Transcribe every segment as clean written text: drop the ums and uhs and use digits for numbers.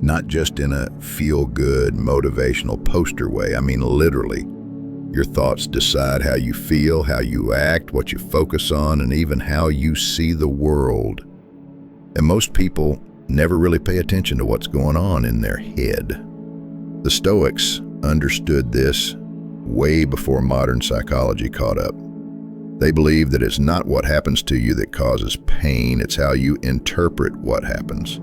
Not just in a feel-good, motivational poster way. I mean, literally. Your thoughts decide how you feel, how you act, what you focus on, and even how you see the world. And most people never really pay attention to what's going on in their head. The Stoics understood this way before modern psychology caught up. They believe that it's not what happens to you that causes pain, it's how you interpret what happens.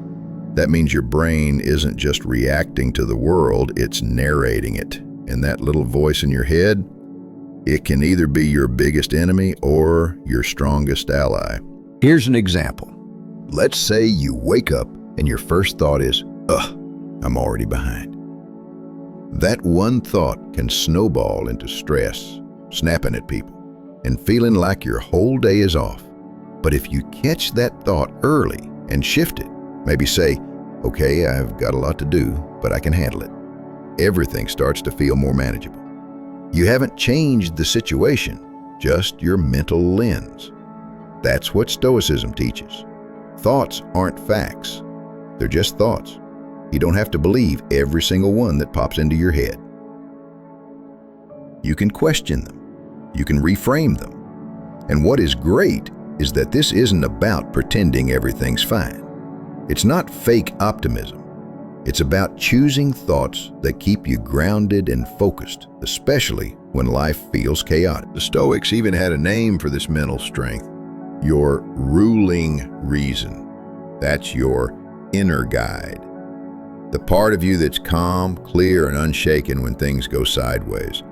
That means your brain isn't just reacting to the world, it's narrating it. And that little voice in your head, it can either be your biggest enemy or your strongest ally. Here's an example. Let's say you wake up and your first thought is, I'm already behind. That one thought can snowball into stress, snapping at people, and feeling like your whole day is off. But if you catch that thought early and shift it, maybe say, okay, I've got a lot to do, but I can handle it. Everything starts to feel more manageable. You haven't changed the situation, just your mental lens. That's what Stoicism teaches. Thoughts aren't facts. They're just thoughts. You don't have to believe every single one that pops into your head. You can question them. You can reframe them. And what is great is that this isn't about pretending everything's fine. It's not fake optimism. It's about choosing thoughts that keep you grounded and focused, especially when life feels chaotic. The Stoics even had a name for this mental strength, your ruling reason. That's your inner guide. The part of you that's calm, clear, and unshaken when things go sideways.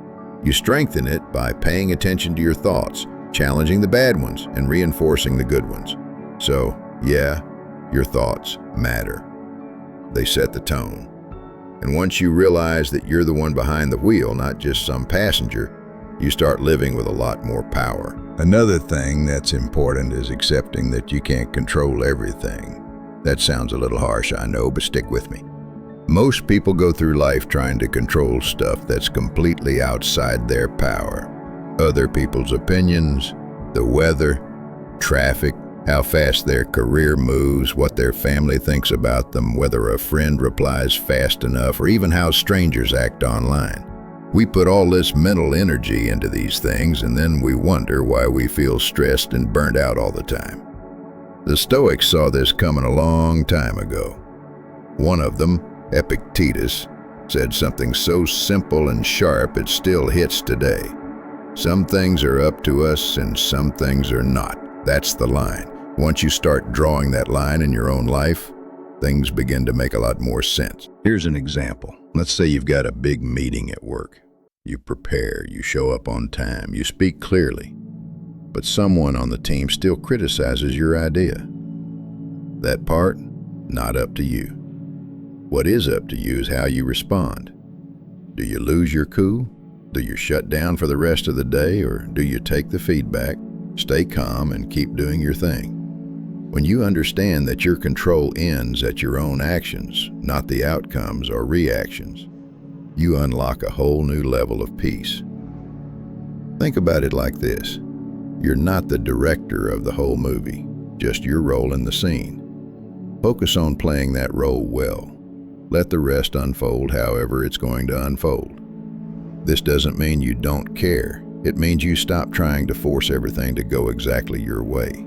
You strengthen it by paying attention to your thoughts, challenging the bad ones, and reinforcing the good ones. So, yeah, your thoughts matter. They set the tone. And once you realize that you're the one behind the wheel, not just some passenger, you start living with a lot more power. Another thing that's important is accepting that you can't control everything. That sounds a little harsh, I know, but stick with me. Most people go through life trying to control stuff that's completely outside their power. Other people's opinions, the weather, traffic, how fast their career moves, what their family thinks about them, whether a friend replies fast enough, or even how strangers act online. We put all this mental energy into these things, and then we wonder why we feel stressed and burnt out all the time. The Stoics saw this coming a long time ago. One of them, Epictetus, said something so simple and sharp it still hits today. Some things are up to us and some things are not. That's the line. Once you start drawing that line in your own life, things begin to make a lot more sense. Here's an example. Let's say you've got a big meeting at work. You prepare, you show up on time, you speak clearly, but someone on the team still criticizes your idea. That part, not up to you. What is up to you is how you respond. Do you lose your cool? Do you shut down for the rest of the day, or do you take the feedback, stay calm, and keep doing your thing? When you understand that your control ends at your own actions, not the outcomes or reactions, you unlock a whole new level of peace. Think about it like this. You're not the director of the whole movie, just your role in the scene. Focus on playing that role well. Let the rest unfold however it's going to unfold. This doesn't mean you don't care. It means you stop trying to force everything to go exactly your way.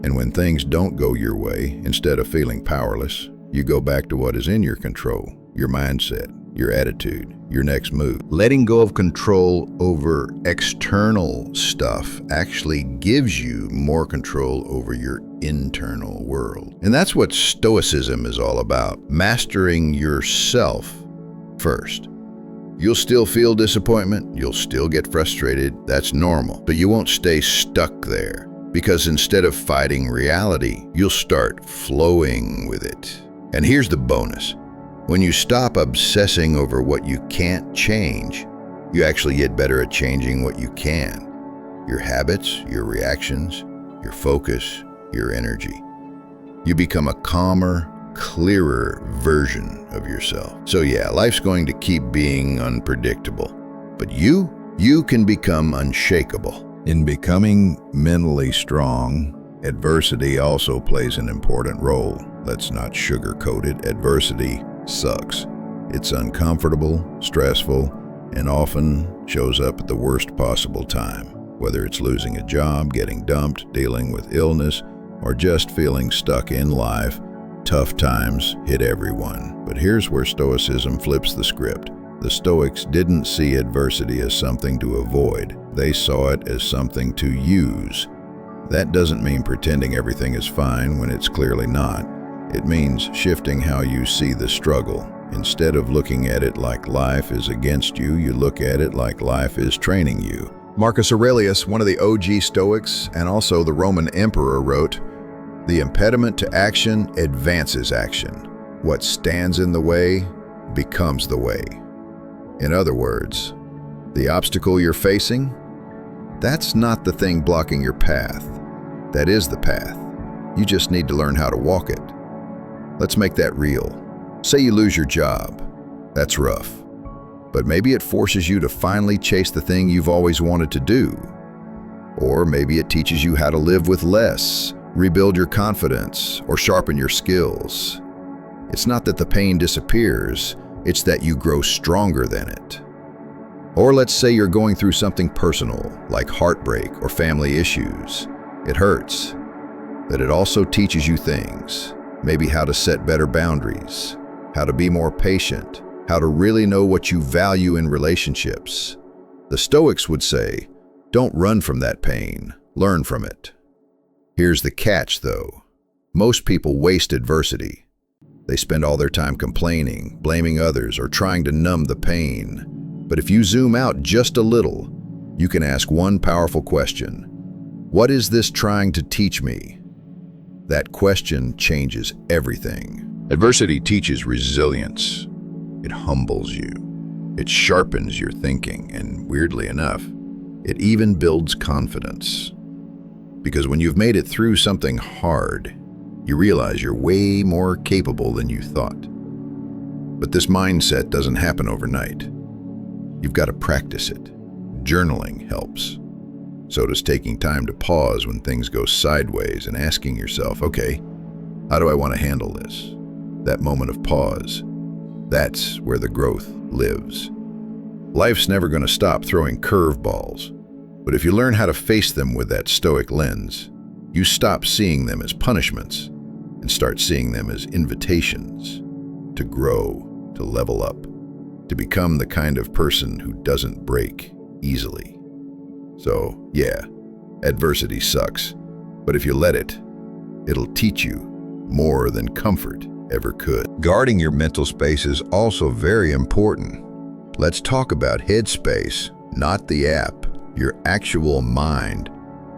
And when things don't go your way, instead of feeling powerless, you go back to what is in your control, your mindset, your attitude, your next move. Letting go of control over external stuff actually gives you more control over your internal world. And that's what Stoicism is all about, mastering yourself first. You'll still feel disappointment, you'll still get frustrated, that's normal, but you won't stay stuck there. Because instead of fighting reality, you'll start flowing with it. And here's the bonus. When you stop obsessing over what you can't change, you actually get better at changing what you can. Your habits, your reactions, your focus, your energy. You become a calmer, clearer version of yourself. So yeah, life's going to keep being unpredictable, but you can become unshakable. In becoming mentally strong, Adversity also plays an important role. Let's not sugarcoat it. Adversity sucks. It's uncomfortable, stressful, and often shows up at the worst possible time. Whether it's losing a job, getting dumped, dealing with illness, or just feeling stuck in life, tough times hit everyone. But here's where Stoicism flips the script. The Stoics didn't see adversity as something to avoid. They saw it as something to use. That doesn't mean pretending everything is fine when it's clearly not. It means shifting how you see the struggle. Instead of looking at it like life is against you, you look at it like life is training you. Marcus Aurelius, one of the OG Stoics and also the Roman emperor, wrote, "The impediment to action advances action. What stands in the way becomes the way." In other words, the obstacle you're facing, that's not the thing blocking your path. That is the path. You just need to learn how to walk it. Let's make that real. Say you lose your job. That's rough. But maybe it forces you to finally chase the thing you've always wanted to do. Or maybe it teaches you how to live with less, rebuild your confidence, or sharpen your skills. It's not that the pain disappears, it's that you grow stronger than it. Or let's say you're going through something personal, like heartbreak or family issues. It hurts, but it also teaches you things. Maybe how to set better boundaries, how to be more patient, how to really know what you value in relationships. The Stoics would say, don't run from that pain, learn from it. Here's the catch, though. Most people waste adversity. They spend all their time complaining, blaming others, or trying to numb the pain. But if you zoom out just a little, you can ask one powerful question. What is this trying to teach me? That question changes everything. Adversity teaches resilience. It humbles you. It sharpens your thinking, and weirdly enough, it even builds confidence. Because when you've made it through something hard, you realize you're way more capable than you thought. But this mindset doesn't happen overnight. You've got to practice it. Journaling helps. So does taking time to pause when things go sideways and asking yourself, okay, how do I want to handle this? That moment of pause, that's where the growth lives. Life's never going to stop throwing curveballs, but if you learn how to face them with that Stoic lens, you stop seeing them as punishments and start seeing them as invitations to grow, to level up, to become the kind of person who doesn't break easily. So, yeah, adversity sucks, but if you let it, it'll teach you more than comfort ever could. Guarding your mental space is also very important. Let's talk about headspace, not the app, your actual mind.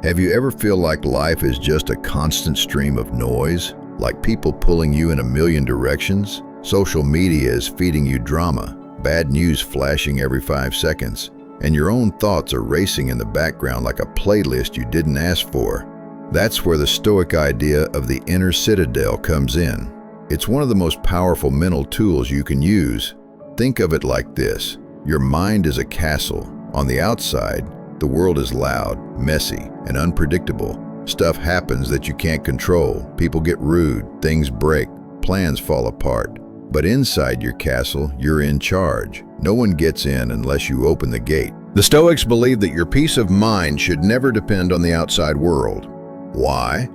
Have you ever feel like life is just a constant stream of noise, like people pulling you in a million directions? Social media is feeding you drama, bad news flashing every 5 seconds, and your own thoughts are racing in the background like a playlist you didn't ask for. That's where the Stoic idea of the inner citadel comes in. It's one of the most powerful mental tools you can use. Think of it like this. Your mind is a castle. On the outside, the world is loud, messy, and unpredictable. Stuff happens that you can't control. People get rude, things break, plans fall apart. But inside your castle, you're in charge. No one gets in unless you open the gate. The Stoics believe that your peace of mind should never depend on the outside world. Why?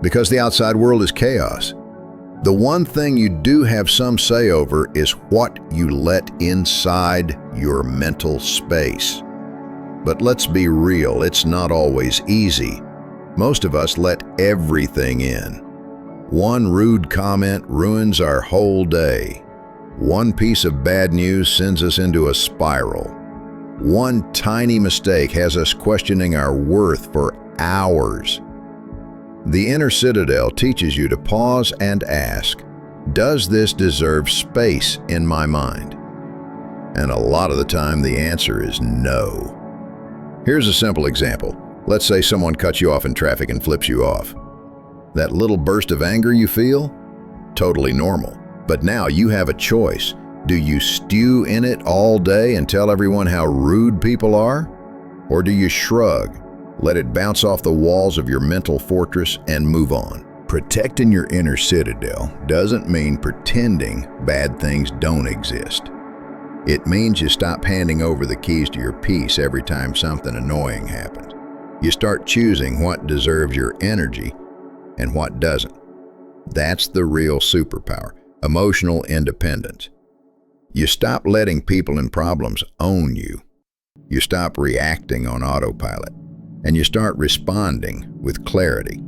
Because the outside world is chaos. The one thing you do have some say over is what you let inside your mental space. But let's be real, it's not always easy. Most of us let everything in. One rude comment ruins our whole day. One piece of bad news sends us into a spiral. One tiny mistake has us questioning our worth for hours. The inner citadel teaches you to pause and ask, does this deserve space in my mind? And a lot of the time the answer is no. Here's a simple example. Let's say someone cuts you off in traffic and flips you off. That little burst of anger you feel? Totally normal. But now you have a choice. Do you stew in it all day and tell everyone how rude people are? Or do you shrug, Let it bounce off the walls of your mental fortress and move on. Protecting your inner citadel doesn't mean pretending bad things don't exist. It means you stop handing over the keys to your peace every time something annoying happens. You start choosing what deserves your energy and what doesn't. That's the real superpower, emotional independence. You stop letting people and problems own you. You stop reacting on autopilot, and you start responding with clarity.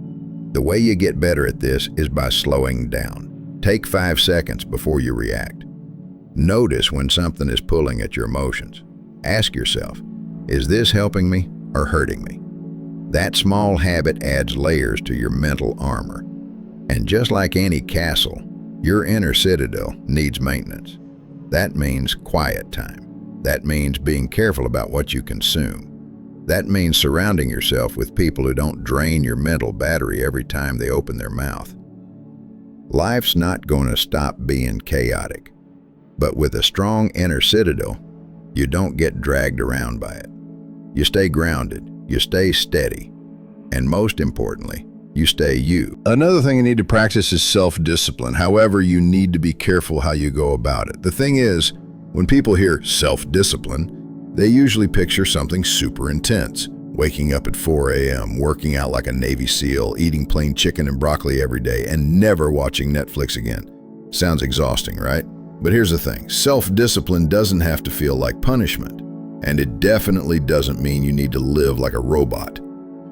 The way you get better at this is by slowing down. Take 5 seconds before you react. Notice when something is pulling at your emotions. Ask yourself, is this helping me or hurting me? That small habit adds layers to your mental armor. And just like any castle, your inner citadel needs maintenance. That means quiet time. That means being careful about what you consume. That means surrounding yourself with people who don't drain your mental battery every time they open their mouth. Life's not going to stop being chaotic. But with a strong inner citadel, you don't get dragged around by it. You stay grounded, you stay steady, and most importantly, you stay you. Another thing you need to practice is self-discipline. However, you need to be careful how you go about it. The thing is, when people hear self-discipline, they usually picture something super intense. Waking up at 4 a.m., working out like a Navy SEAL, eating plain chicken and broccoli every day, and never watching Netflix again. Sounds exhausting, right? But here's the thing, self-discipline doesn't have to feel like punishment, and it definitely doesn't mean you need to live like a robot.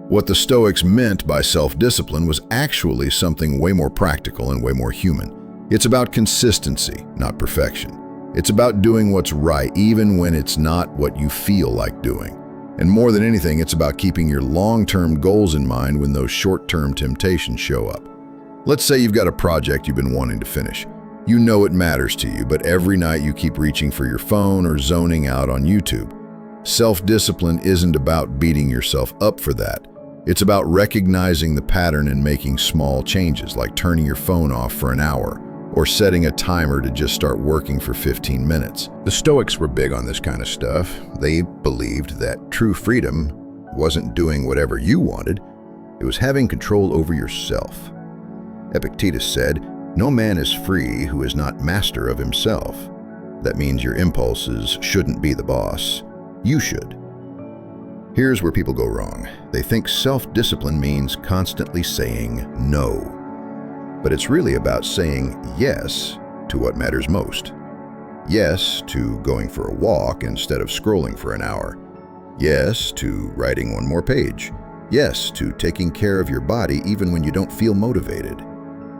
What the Stoics meant by self-discipline was actually something way more practical and way more human. It's about consistency, not perfection. It's about doing what's right, even when it's not what you feel like doing. And more than anything, it's about keeping your long-term goals in mind when those short-term temptations show up. Let's say you've got a project you've been wanting to finish. You know it matters to you, but every night you keep reaching for your phone or zoning out on YouTube. Self-discipline isn't about beating yourself up for that. It's about recognizing the pattern and making small changes, like turning your phone off for an hour or setting a timer to just start working for 15 minutes. The Stoics were big on this kind of stuff. They believed that true freedom wasn't doing whatever you wanted, it was having control over yourself. Epictetus said, "No man is free who is not master of himself." That means your impulses shouldn't be the boss. You should. Here's where people go wrong. They think self-discipline means constantly saying no. But it's really about saying yes to what matters most. Yes to going for a walk instead of scrolling for an hour. Yes to writing one more page. Yes to taking care of your body even when you don't feel motivated.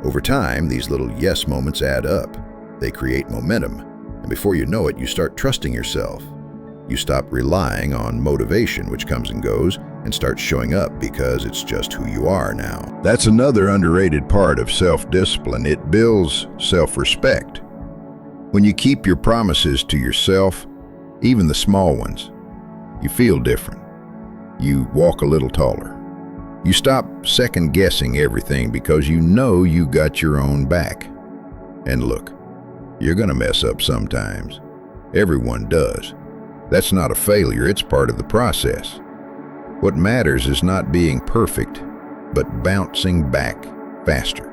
Over time, these little yes moments add up. They create momentum, and before you know it, you start trusting yourself. You stop relying on motivation, which comes and goes, and start showing up because it's just who you are now. That's another underrated part of self-discipline. It builds self-respect. When you keep your promises to yourself, even the small ones, you feel different. You walk a little taller. You stop second-guessing everything because you know you got your own back. And look, you're gonna mess up sometimes. Everyone does. That's not a failure, it's part of the process. What matters is not being perfect, but bouncing back faster.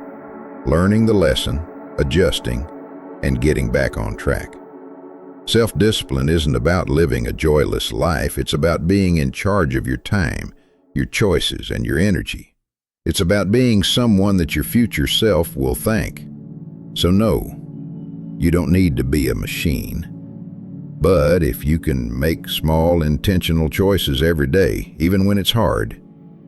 Learning the lesson, adjusting, and getting back on track. Self-discipline isn't about living a joyless life, it's about being in charge of your time, your choices, and your energy. It's about being someone that your future self will thank. So no, you don't need to be a machine. But if you can make small, intentional choices every day, even when it's hard,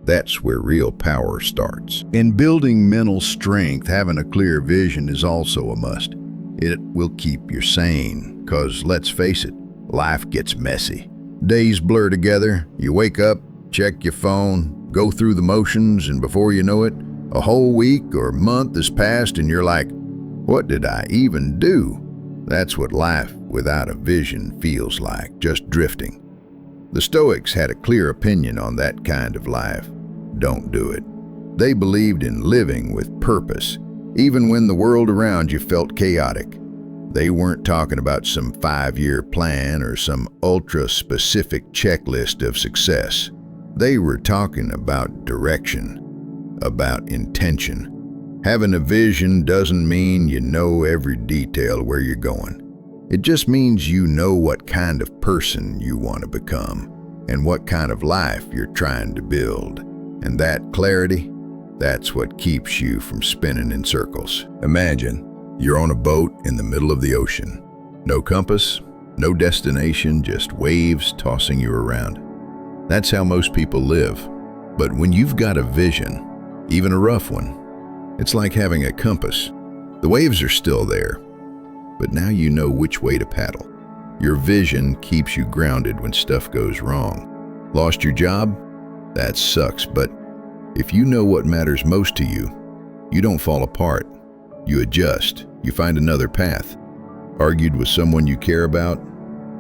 that's where real power starts. In building mental strength, having a clear vision is also a must. It will keep you sane, because let's face it, life gets messy. Days blur together, you wake up, check your phone, go through the motions, and before you know it, a whole week or month has passed and you're like, what did I even do? That's what life without a vision feels like, just drifting. The Stoics had a clear opinion on that kind of life. Don't do it. They believed in living with purpose, even when the world around you felt chaotic. They weren't talking about some 5-year plan or some ultra-specific checklist of success. They were talking about direction, about intention. Having a vision doesn't mean you know every detail where you're going. It just means you know what kind of person you want to become and what kind of life you're trying to build. And that clarity, that's what keeps you from spinning in circles. Imagine you're on a boat in the middle of the ocean. No compass, no destination, just waves tossing you around. That's how most people live. But when you've got a vision, even a rough one, it's like having a compass. The waves are still there, but now you know which way to paddle. Your vision keeps you grounded when stuff goes wrong. Lost your job? That sucks, but if you know what matters most to you, you don't fall apart. You adjust. You find another path. Argued with someone you care about?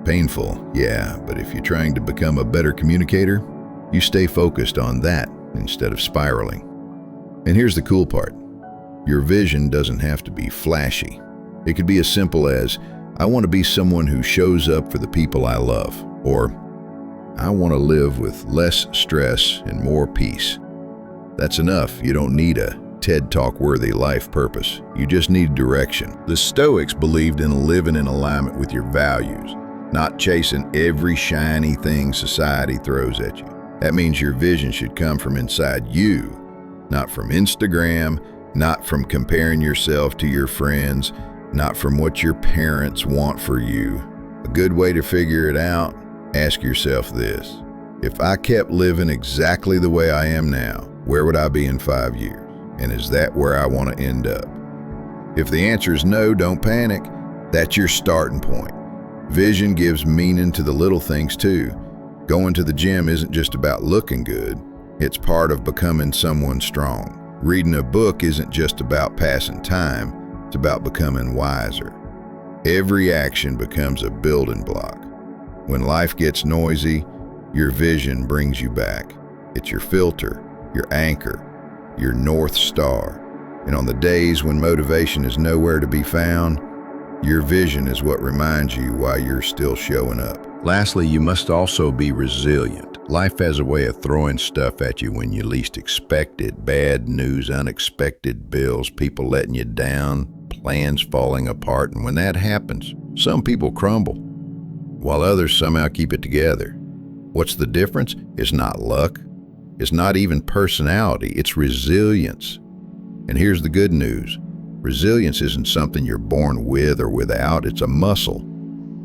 Painful, yeah, but if you're trying to become a better communicator, you stay focused on that instead of spiraling. And here's the cool part. Your vision doesn't have to be flashy. It could be as simple as, I want to be someone who shows up for the people I love, or I want to live with less stress and more peace. That's enough. You don't need a TED Talk-worthy life purpose. You just need direction. The Stoics believed in living in alignment with your values, not chasing every shiny thing society throws at you. That means your vision should come from inside you, not from Instagram, not from comparing yourself to your friends, not from what your parents want for you. A good way to figure it out, ask yourself this. If I kept living exactly the way I am now, where would I be in 5 years? And is that where I want to end up? If the answer is no, don't panic. That's your starting point. Vision gives meaning to the little things too. Going to the gym isn't just about looking good. It's part of becoming someone strong. Reading a book isn't just about passing time. It's about becoming wiser. Every action becomes a building block. When life gets noisy, your vision brings you back. It's your filter, your anchor, your North Star. And on the days when motivation is nowhere to be found, your vision is what reminds you why you're still showing up. Lastly, you must also be resilient. Life has a way of throwing stuff at you when you least expect it. Bad news, unexpected bills, people letting you down, plans falling apart. And when that happens, some people crumble, while others somehow keep it together. What's the difference? It's not luck. It's not even personality. It's resilience. And here's the good news. Resilience isn't something you're born with or without. It's a muscle.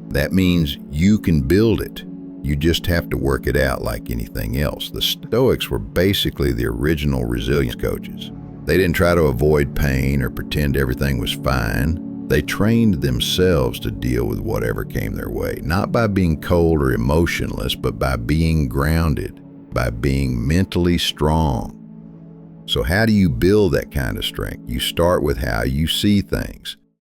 That means you can build it. You just have to work it out like anything else. The Stoics were basically the original resilience coaches. They didn't try to avoid pain or pretend everything was fine. They trained themselves to deal with whatever came their way, not by being cold or emotionless, but by being grounded, by being mentally strong. So how do you build that kind of strength? You start with how you see things.